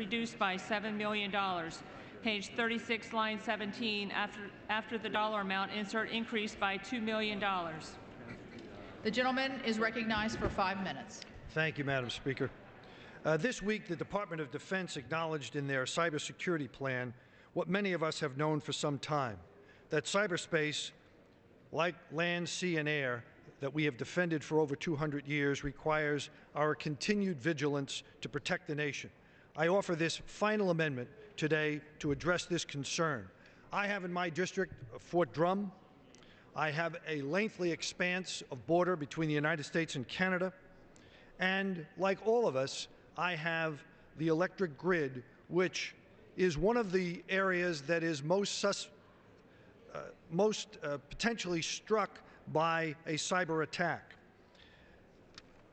reduced by $7 million. Page 36, line 17, after the dollar amount, insert increase by $2 million. The gentleman is recognized for 5 minutes. Thank you, Madam Speaker. This week, the Department of Defense acknowledged in their cybersecurity plan what many of us have known for some time, that cyberspace, like land, sea, and air, that we have defended for over 200 years, requires our continued vigilance to protect the nation. I offer this final amendment today to address this concern. I have in my district Fort Drum. I have a lengthy expanse of border between the United States and Canada. And like all of us, I have the electric grid, which is one of the areas that is most potentially struck by a cyber attack.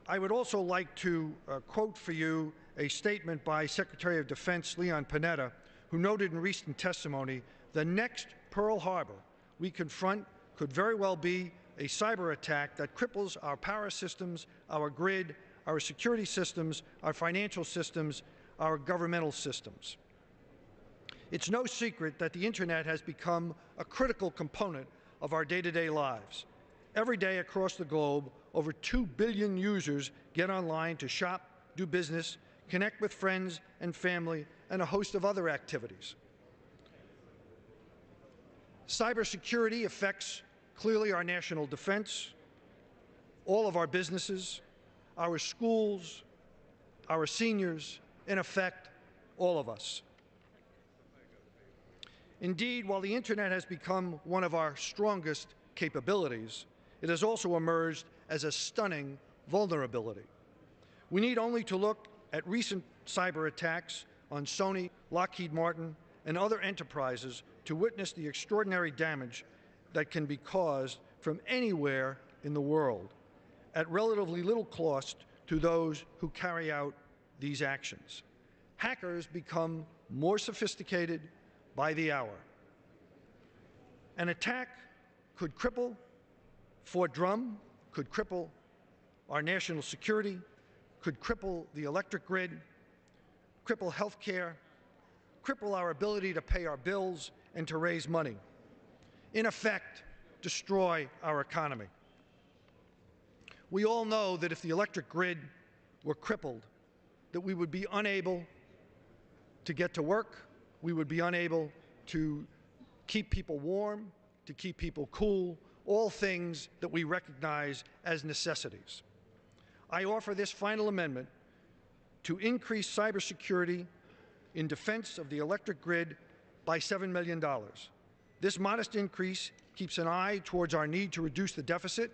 I would also like to quote for you a statement by Secretary of Defense Leon Panetta, who noted in recent testimony, the next Pearl Harbor we confront could very well be a cyber attack that cripples our power systems, our grid, our security systems, our financial systems, our governmental systems. It's no secret that the Internet has become a critical component of our day-to-day lives. Every day across the globe, over 2 billion users get online to shop, do business, connect with friends and family, and a host of other activities. Cybersecurity affects clearly our national defense, all of our businesses, our schools, our seniors, in effect, all of us. Indeed, while the Internet has become one of our strongest capabilities, it has also emerged as a stunning vulnerability. We need only to look at recent cyber attacks on Sony, Lockheed Martin, and other enterprises to witness the extraordinary damage that can be caused from anywhere in the world at relatively little cost to those who carry out these actions. Hackers become more sophisticated by the hour. An attack could cripple Fort Drum, could cripple our national security, could cripple the electric grid, cripple health care, cripple our ability to pay our bills and to raise money. In effect, destroy our economy. We all know that if the electric grid were crippled, that we would be unable to get to work, we would be unable to keep people warm, to keep people cool, all things that we recognize as necessities. I offer this final amendment to increase cybersecurity in defense of the electric grid by $7 million. This modest increase keeps an eye towards our need to reduce the deficit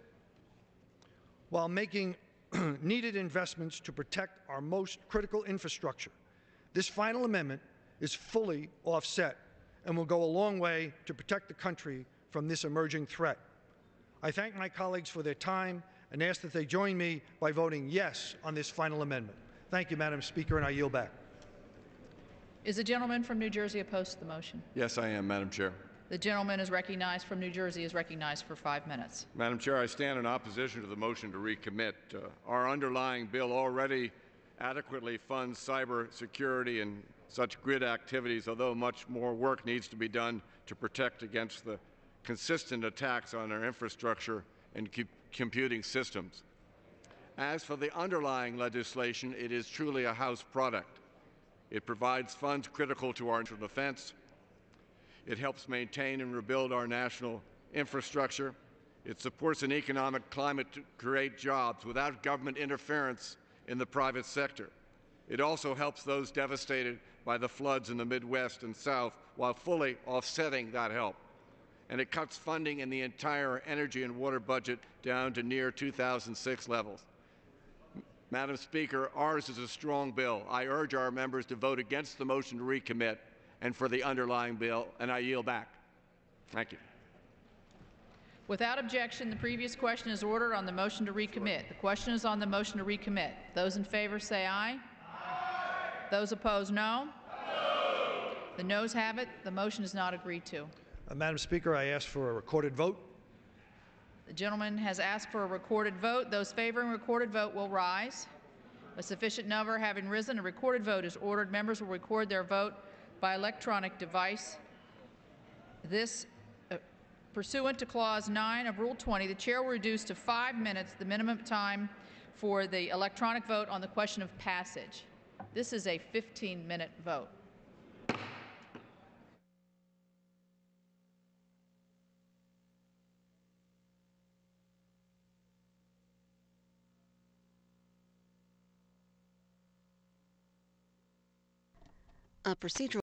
while making needed investments to protect our most critical infrastructure. This final amendment is fully offset and will go a long way to protect the country from this emerging threat. I thank my colleagues for their time and ask that they join me by voting yes on this final amendment. Thank you, Madam Speaker, and I yield back. Is the gentleman from New Jersey opposed to the motion? Yes, I am, Madam Chair. The gentleman is recognized from New Jersey is recognized for 5 minutes. Madam Chair, I stand in opposition to the motion to recommit. Our underlying bill already adequately funds cyber security and such grid activities, although much more work needs to be done to protect against the consistent attacks on our infrastructure and computing systems. As for the underlying legislation, it is truly a House product. It provides funds critical to our national defense. It helps maintain and rebuild our national infrastructure. It supports an economic climate to create jobs without government interference in the private sector. It also helps those devastated by the floods in the Midwest and South while fully offsetting that help. And it cuts funding in the entire energy and water budget down to near 2006 levels. Madam Speaker, ours is a strong bill. I urge our members to vote against the motion to recommit and for the underlying bill, and I yield back. Thank you. Without objection, the previous question is ordered on the motion to recommit. The question is on the motion to recommit. Those in favor say aye. Aye. Those opposed, no. No. The noes have it. The motion is not agreed to. Madam Speaker, I ask for a recorded vote. The gentleman has asked for a recorded vote. Those favoring recorded vote will rise. A sufficient number having risen, a recorded vote is ordered. Members will record their vote by electronic device. This, pursuant to Clause 9 of Rule 20, the chair will reduce to 5 minutes the minimum time for the electronic vote on the question of passage. This is a 15-minute vote. Procedural